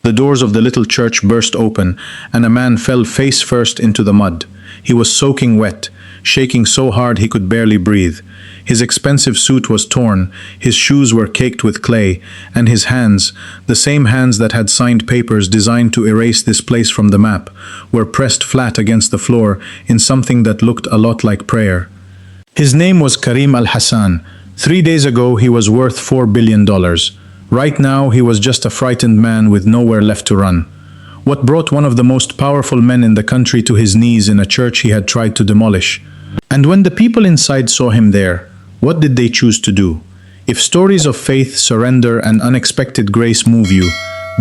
The doors of the little church burst open, and a man fell face first into the mud. He was soaking wet, shaking so hard he could barely breathe. His expensive suit was torn, his shoes were caked with clay, and his hands, the same hands that had signed papers designed to erase this place from the map, were pressed flat against the floor in something that looked a lot like prayer. His name was Kareem Al-Hassan. 3 days ago he was worth $4 billion. Right now he was just a frightened man with nowhere left to run. What brought one of the most powerful men in the country to his knees in a church he had tried to demolish? And when the people inside saw him there, what did they choose to do? If stories of faith, surrender, and unexpected grace move you,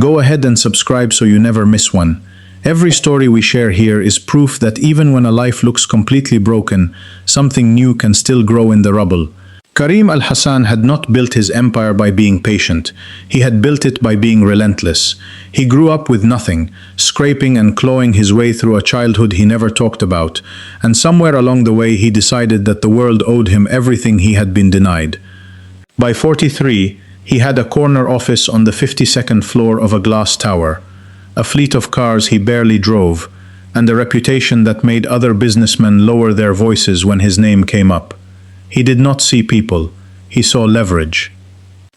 go ahead and subscribe so you never miss one. Every story we share here is proof that even when a life looks completely broken, something new can still grow in the rubble. Kareem Al-Hassan had not built his empire by being patient. He had built it by being relentless. He grew up with nothing, scraping and clawing his way through a childhood he never talked about, and somewhere along the way he decided that the world owed him everything he had been denied. By 43, he had a corner office on the 52nd floor of a glass tower, a fleet of cars he barely drove, and a reputation that made other businessmen lower their voices when his name came up. He did not see people, he saw leverage.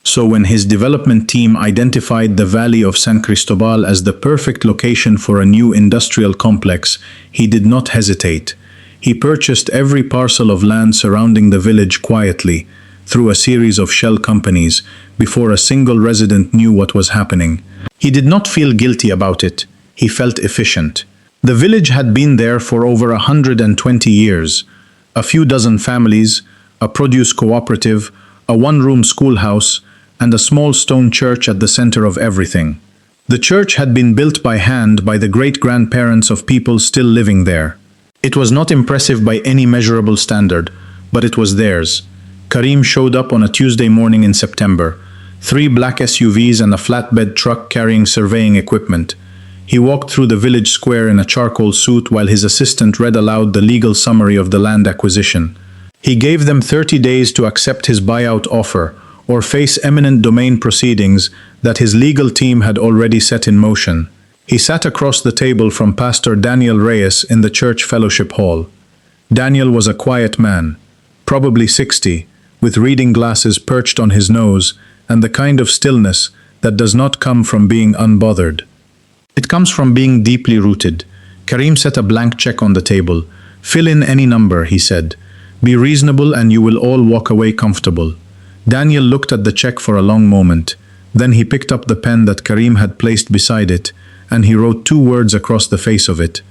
So when his development team identified the valley of San Cristobal as the perfect location for a new industrial complex, he did not hesitate. He purchased every parcel of land surrounding the village quietly, through a series of shell companies, before a single resident knew what was happening. He did not feel guilty about it, he felt efficient. The village had been there for over 120 years. A few dozen families, a produce cooperative, a one-room schoolhouse, and a small stone church at the center of everything. The church had been built by hand by the great-grandparents of people still living there. It was not impressive by any measurable standard, but it was theirs. Kareem showed up on a Tuesday morning in September, 3 black SUVs and a flatbed truck carrying surveying equipment. He walked through the village square in a charcoal suit while his assistant read aloud the legal summary of the land acquisition. He gave them 30 days to accept his buyout offer or face eminent domain proceedings that his legal team had already set in motion. He sat across the table from Pastor Daniel Reyes in the church fellowship hall. Daniel was a quiet man, probably 60, with reading glasses perched on his nose and the kind of stillness that does not come from being unbothered. It comes from being deeply rooted. Kareem set a blank check on the table. "Fill in any number," he said. "Be reasonable and you will all walk away comfortable." Daniel looked at the check for a long moment. Then he picked up the pen that Kareem had placed beside it, and he wrote 2 words across the face of it.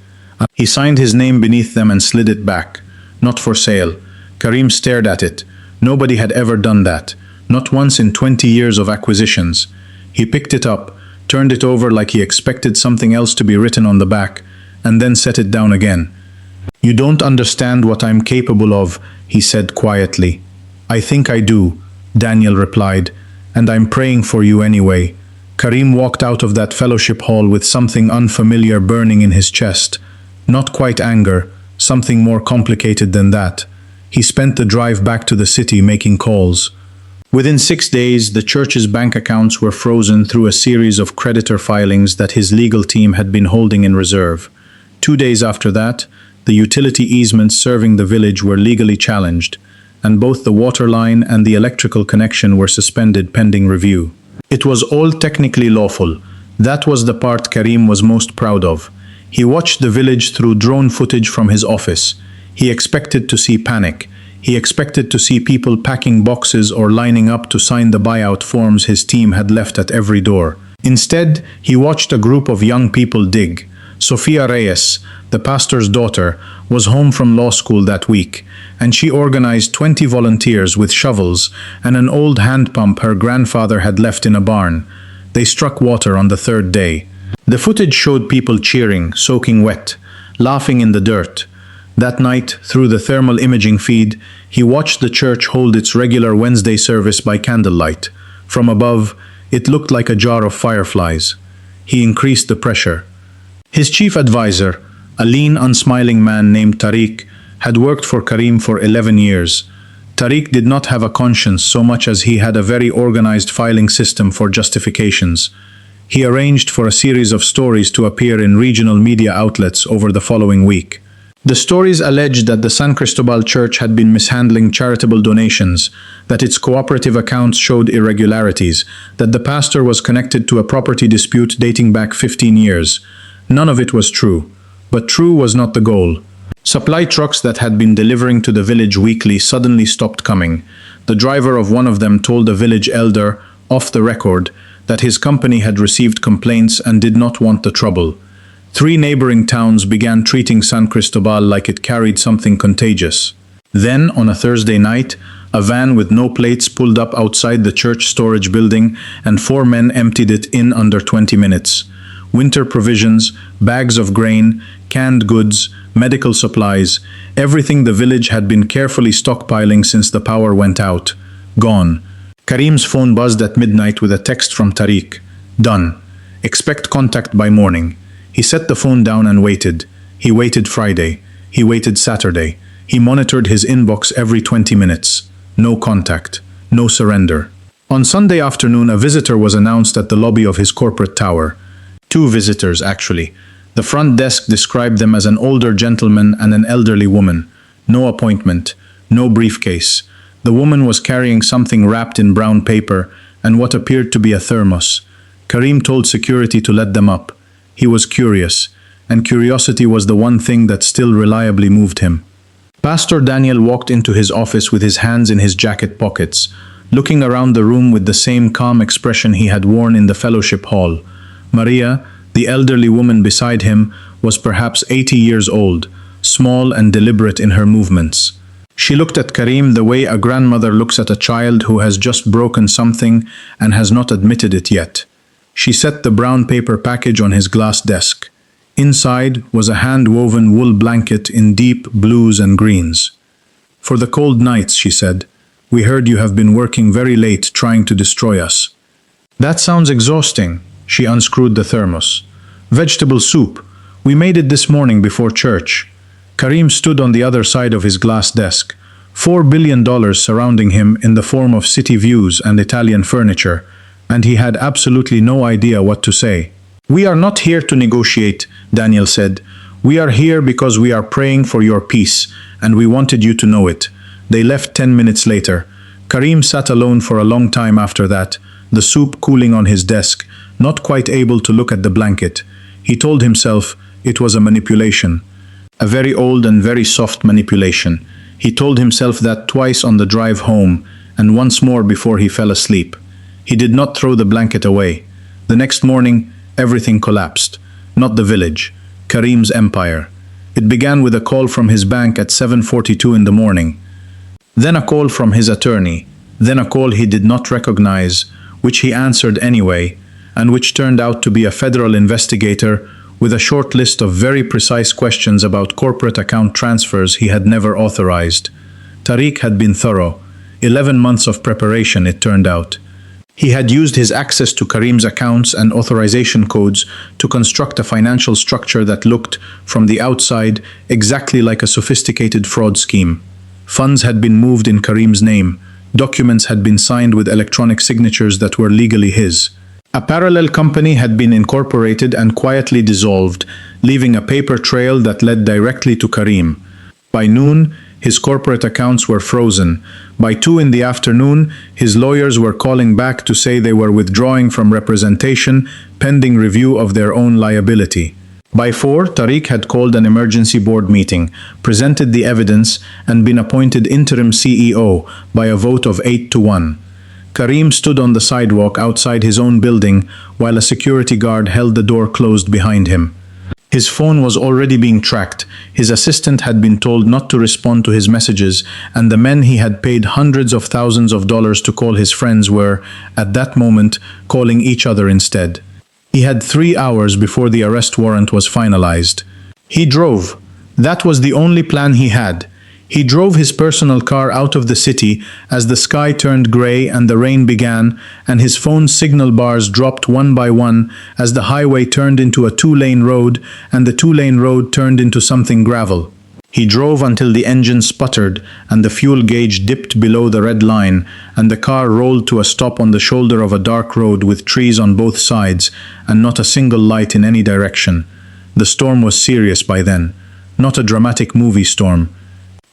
He signed his name beneath them and slid it back. "Not for sale." Kareem stared at it. Nobody had ever done that. Not once in 20 years of acquisitions. He picked it up, turned it over like he expected something else to be written on the back, and then set it down again. "You don't understand what I'm capable of," he said quietly. "I think I do," Daniel replied, "and I'm praying for you anyway." Kareem walked out of that fellowship hall with something unfamiliar burning in his chest. Not quite anger, something more complicated than that. He spent the drive back to the city making calls. Within 6 days, the church's bank accounts were frozen through a series of creditor filings that his legal team had been holding in reserve. 2 days after that, the utility easements serving the village were legally challenged, and both the water line and the electrical connection were suspended pending review. It was all technically lawful. That was the part Kareem was most proud of. He watched the village through drone footage from his office. He expected to see panic. He expected to see people packing boxes or lining up to sign the buyout forms his team had left at every door. Instead, he watched a group of young people dig. Sofia Reyes, the pastor's daughter, was home from law school that week, and she organized 20 volunteers with shovels and an old hand pump her grandfather had left in a barn. They struck water on the 3rd day. The footage showed people cheering, soaking wet, laughing in the dirt. That night, through the thermal imaging feed, he watched the church hold its regular Wednesday service by candlelight. From above, it looked like a jar of fireflies. He increased the pressure. His chief advisor, a lean, unsmiling man named Tariq, had worked for Kareem for 11 years. Tariq did not have a conscience so much as he had a very organized filing system for justifications. He arranged for a series of stories to appear in regional media outlets over the following week. The stories alleged that the San Cristobal Church had been mishandling charitable donations, that its cooperative accounts showed irregularities, that the pastor was connected to a property dispute dating back 15 years. None of it was true. But true was not the goal. Supply trucks that had been delivering to the village weekly suddenly stopped coming. The driver of one of them told the village elder, off the record, that his company had received complaints and did not want the trouble. 3 neighboring towns began treating San Cristobal like it carried something contagious. Then, on a Thursday night, a van with no plates pulled up outside the church storage building and 4 men emptied it in under 20 minutes. Winter provisions, bags of grain, canned goods, medical supplies, everything the village had been carefully stockpiling since the power went out. Gone. Kareem's phone buzzed at midnight with a text from Tariq. Done. Expect contact by morning. He set the phone down and waited. He waited Friday. He waited Saturday. He monitored his inbox every 20 minutes. No contact. No surrender. On Sunday afternoon, a visitor was announced at the lobby of his corporate tower. 2 visitors, actually. The front desk described them as an older gentleman and an elderly woman. No appointment. No briefcase. The woman was carrying something wrapped in brown paper and what appeared to be a thermos. Kareem told security to let them up. He was curious, and curiosity was the one thing that still reliably moved him. Pastor Daniel walked into his office with his hands in his jacket pockets, looking around the room with the same calm expression he had worn in the fellowship hall. Maria, the elderly woman beside him, was perhaps 80 years old, small and deliberate in her movements. She looked at Kareem the way a grandmother looks at a child who has just broken something and has not admitted it yet. She set the brown paper package on his glass desk. Inside was a hand-woven wool blanket in deep blues and greens. For the cold nights, she said, we heard you have been working very late trying to destroy us. That sounds exhausting. She unscrewed the thermos. Vegetable soup. We made it this morning before church. Kareem stood on the other side of his glass desk, $4 billion surrounding him in the form of city views and Italian furniture, and he had absolutely no idea what to say. We are not here to negotiate, Daniel said. We are here because we are praying for your peace, and we wanted you to know it. They left 10 minutes later. Kareem sat alone for a long time after that, the soup cooling on his desk, not quite able to look at the blanket. He told himself it was a manipulation. A very old and very soft manipulation. He told himself that twice on the drive home, and once more before he fell asleep. He did not throw the blanket away. The next morning, everything collapsed. Not the village. Kareem's empire. It began with a call from his bank at 7:42 in the morning. Then a call from his attorney. Then a call he did not recognize, which he answered anyway, and which turned out to be a federal investigator with a short list of very precise questions about corporate account transfers he had never authorized. Tariq had been thorough. 11 months of preparation, it turned out. He had used his access to Kareem's accounts and authorization codes to construct a financial structure that looked, from the outside, exactly like a sophisticated fraud scheme. Funds had been moved in Kareem's name. Documents had been signed with electronic signatures that were legally his. A parallel company had been incorporated and quietly dissolved, leaving a paper trail that led directly to Kareem. By noon, his corporate accounts were frozen. By 2 in the afternoon, his lawyers were calling back to say they were withdrawing from representation pending review of their own liability. By 4, Tariq had called an emergency board meeting, presented the evidence, and been appointed interim CEO by a vote of 8-1. Kareem stood on the sidewalk outside his own building while a security guard held the door closed behind him. His phone was already being tracked, his assistant had been told not to respond to his messages, and the men he had paid hundreds of thousands of dollars to call his friends were, at that moment, calling each other instead. He had 3 hours before the arrest warrant was finalized. He drove. That was the only plan he had. He drove his personal car out of the city as the sky turned gray and the rain began, and his phone's signal bars dropped one by one as the highway turned into a 2-lane road and the 2-lane road turned into something gravel. He drove until the engine sputtered and the fuel gauge dipped below the red line, and the car rolled to a stop on the shoulder of a dark road with trees on both sides and not a single light in any direction. The storm was serious by then, not a dramatic movie storm,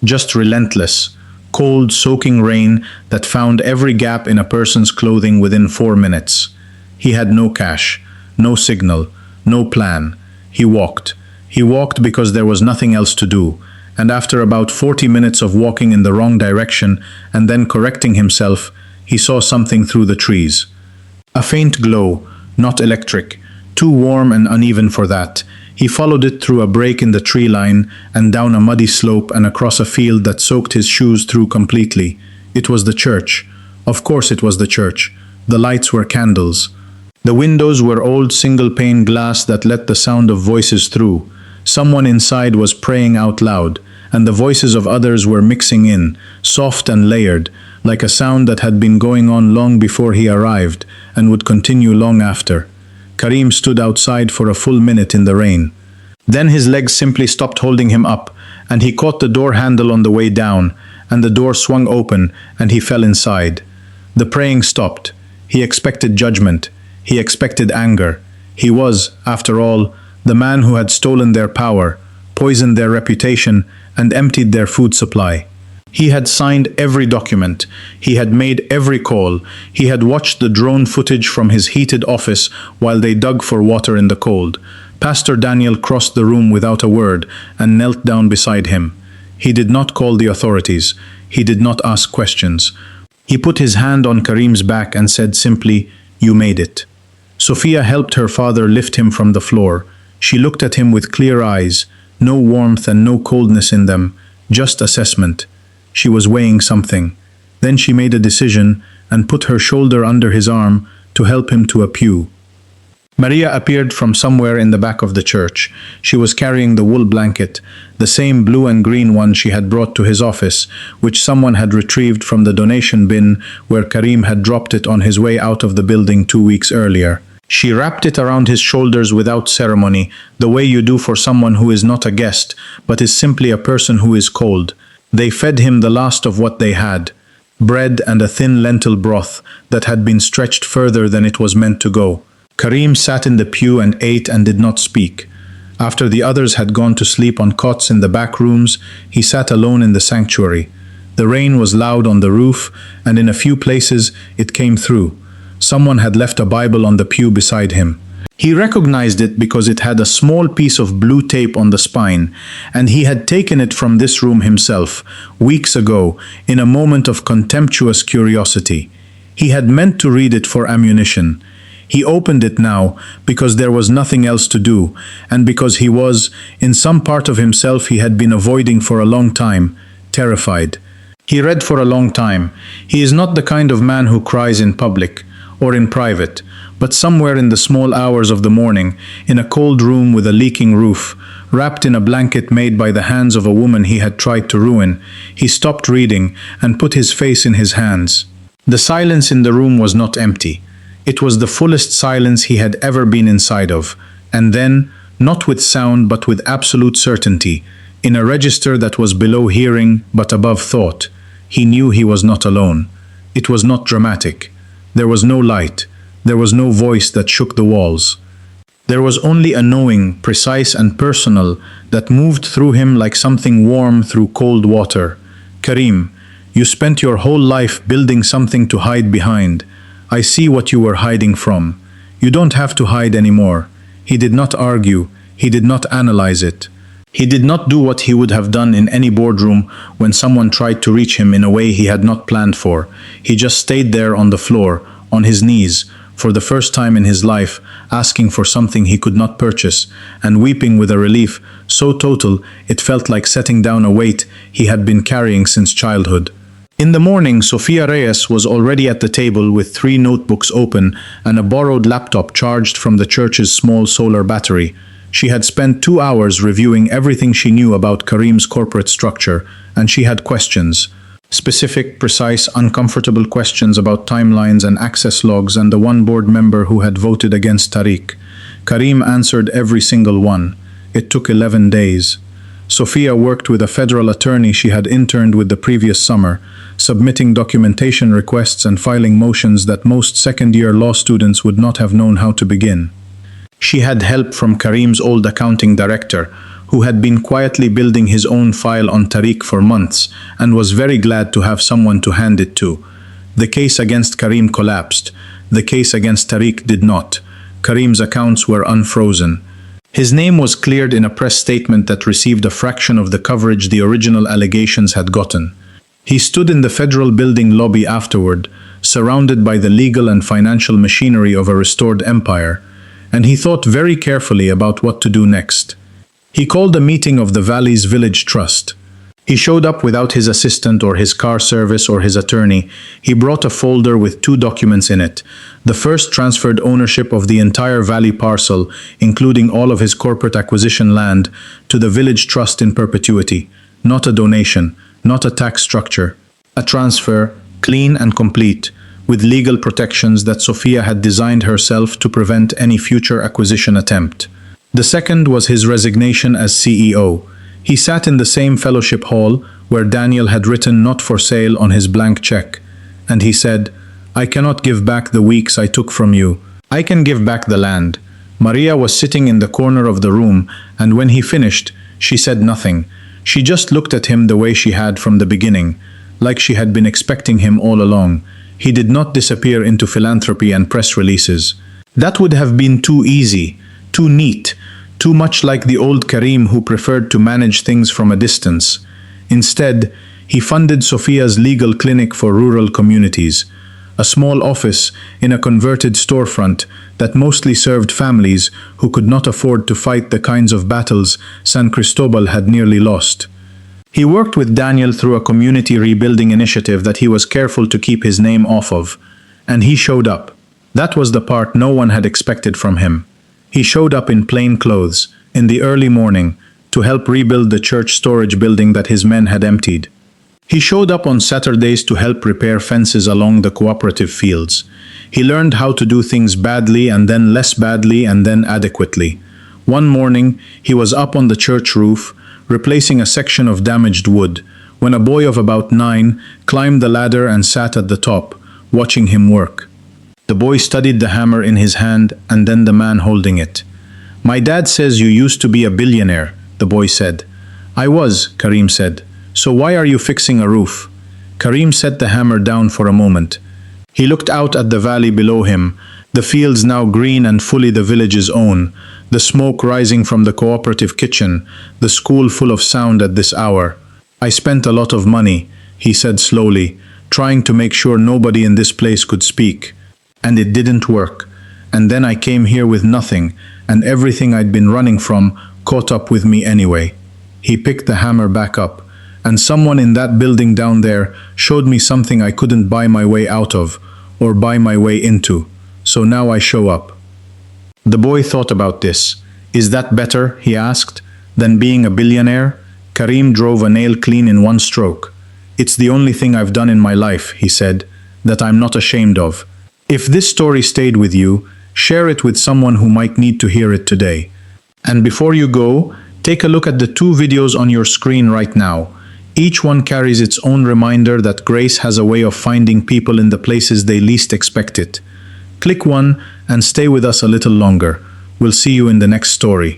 just relentless, cold, soaking rain that found every gap in a person's clothing within 4 minutes. He had no cash, no signal, no plan. He walked. He walked because there was nothing else to do, and after about 40 minutes of walking in the wrong direction and then correcting himself, he saw something through the trees. A faint glow, not electric, too warm and uneven for that. He followed it through a break in the tree line and down a muddy slope and across a field that soaked his shoes through completely. It was the church. Of course it was the church. The lights were candles. The windows were old single-pane glass that let the sound of voices through. Someone inside was praying out loud, and the voices of others were mixing in, soft and layered, like a sound that had been going on long before he arrived and would continue long after. Kareem stood outside for a full minute in the rain. Then his legs simply stopped holding him up, and he caught the door handle on the way down, and the door swung open, and he fell inside. The praying stopped. He expected judgment. He expected anger. He was, after all, the man who had stolen their power, poisoned their reputation, and emptied their food supply. He had signed every document. He had made every call. He had watched the drone footage from his heated office while they dug for water in the cold. Pastor Daniel crossed the room without a word and knelt down beside him. He did not call the authorities. He did not ask questions. He put his hand on Kareem's back and said simply, "You made it." Sophia helped her father lift him from the floor. She looked at him with clear eyes, no warmth and no coldness in them, just assessment. She was weighing something. Then she made a decision and put her shoulder under his arm to help him to a pew. Maria appeared from somewhere in the back of the church. She was carrying the wool blanket, the same blue and green one she had brought to his office, which someone had retrieved from the donation bin where Kareem had dropped it on his way out of the building 2 weeks earlier. She wrapped it around his shoulders without ceremony, the way you do for someone who is not a guest, but is simply a person who is cold. They fed him the last of what they had, bread and a thin lentil broth that had been stretched further than it was meant to go. Kareem sat in the pew and ate and did not speak. After the others had gone to sleep on cots in the back rooms, he sat alone in the sanctuary. The rain was loud on the roof, and in a few places it came through. Someone had left a Bible on the pew beside him. He recognized it because it had a small piece of blue tape on the spine, and he had taken it from this room himself, weeks ago, in a moment of contemptuous curiosity. He had meant to read it for ammunition. He opened it now because there was nothing else to do, and because he was, in some part of himself he had been avoiding for a long time, terrified. He read for a long time. He is not the kind of man who cries in public or in private, but somewhere in the small hours of the morning, in a cold room with a leaking roof, wrapped in a blanket made by the hands of a woman he had tried to ruin, he stopped reading and put his face in his hands. The silence in the room was not empty. It was the fullest silence he had ever been inside of, and then, not with sound but with absolute certainty, in a register that was below hearing but above thought, he knew he was not alone. It was not dramatic. There was no light. There was no voice that shook the walls. There was only a knowing, precise and personal, that moved through him like something warm through cold water. Kareem, you spent your whole life building something to hide behind. I see what you were hiding from. You don't have to hide anymore. He did not argue. He did not analyze it. He did not do what he would have done in any boardroom when someone tried to reach him in a way he had not planned for. He just stayed there on the floor, on his knees, for the first time in his life, asking for something he could not purchase, and weeping with a relief so total it felt like setting down a weight he had been carrying since childhood. In the morning, Sofia Reyes was already at the table with 3 notebooks open and a borrowed laptop charged from the church's small solar battery. She had spent 2 hours reviewing everything she knew about Kareem's corporate structure, and she had questions. Specific, precise, uncomfortable questions about timelines and access logs and the one board member who had voted against Tariq. Kareem answered every single one. It took 11 days. Sophia worked with a federal attorney she had interned with the previous summer, submitting documentation requests and filing motions that most second-year law students would not have known how to begin. She had help from Kareem's old accounting director, who had been quietly building his own file on Tariq for months and was very glad to have someone to hand it to. The case against Kareem collapsed. The case against Tariq did not. Kareem's accounts were unfrozen. His name was cleared in a press statement that received a fraction of the coverage the original allegations had gotten. He stood in the federal building lobby afterward, surrounded by the legal and financial machinery of a restored empire, and he thought very carefully about what to do next. He called a meeting of the Valley's Village Trust. He showed up without his assistant or his car service or his attorney. He brought a folder with 2 documents in it. The first transferred ownership of the entire Valley parcel, including all of his corporate acquisition land, to the village trust in perpetuity. Not a donation, not a tax structure. A transfer, clean and complete, with legal protections that Sophia had designed herself to prevent any future acquisition attempt. The second was his resignation as CEO. He sat in the same fellowship hall where Daniel had written "not for sale" on his blank check, and he said, "I cannot give back the weeks I took from you. I can give back the land." Maria was sitting in the corner of the room, and when he finished, she said nothing. She just looked at him the way she had from the beginning, like she had been expecting him all along. He did not disappear into philanthropy and press releases. That would have been too easy, too neat, too much like the old Kareem who preferred to manage things from a distance. Instead, he funded Sophia's legal clinic for rural communities, a small office in a converted storefront that mostly served families who could not afford to fight the kinds of battles San Cristobal had nearly lost. He worked with Daniel through a community rebuilding initiative that he was careful to keep his name off of, and he showed up. That was the part no one had expected from him. He showed up in plain clothes, in the early morning, to help rebuild the church storage building that his men had emptied. He showed up on Saturdays to help repair fences along the cooperative fields. He learned how to do things badly and then less badly and then adequately. One morning, he was up on the church roof, replacing a section of damaged wood, when a boy of about 9 climbed the ladder and sat at the top, watching him work. The boy studied the hammer in his hand and then the man holding it. "My dad says you used to be a billionaire," the boy said. "I was," Kareem said. "So why are you fixing a roof?" Kareem set the hammer down for a moment. He looked out at the valley below him, the fields now green and fully the village's own, the smoke rising from the cooperative kitchen, the school full of sound at this hour. "I spent a lot of money," he said slowly, trying to make sure nobody in this place could speak. "And it didn't work. And then I came here with nothing, and everything I'd been running from caught up with me anyway." He picked the hammer back up. "And someone in that building down there showed me something I couldn't buy my way out of, or buy my way into. So now I show up." The boy thought about this. "Is that better," he asked, "than being a billionaire?" Kareem drove a nail clean in one stroke. "It's the only thing I've done in my life," he said, "that I'm not ashamed of." If this story stayed with you, share it with someone who might need to hear it today. And before you go, take a look at the 2 videos on your screen right now. Each one carries its own reminder that grace has a way of finding people in the places they least expect it. Click one and stay with us a little longer. We'll see you in the next story.